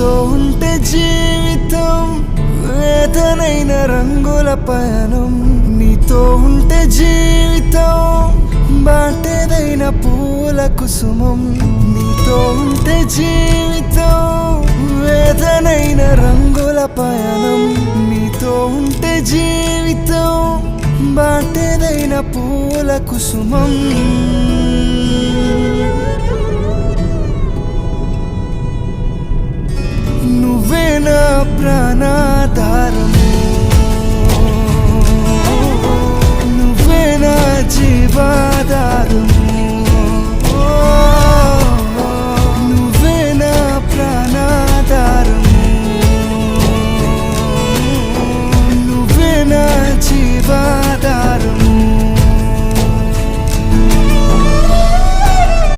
నీతో ఉంటే జీవితం వేదనైన రంగుల పయనం నీతో ఉంటే జీవితం బాటేదైన పూల కుసుమం నీతో ఉంటే జీవితం వేదనైన రంగుల పయనం నీతో ఉంటే జీవితం బాటేదైన పూల కుసుమం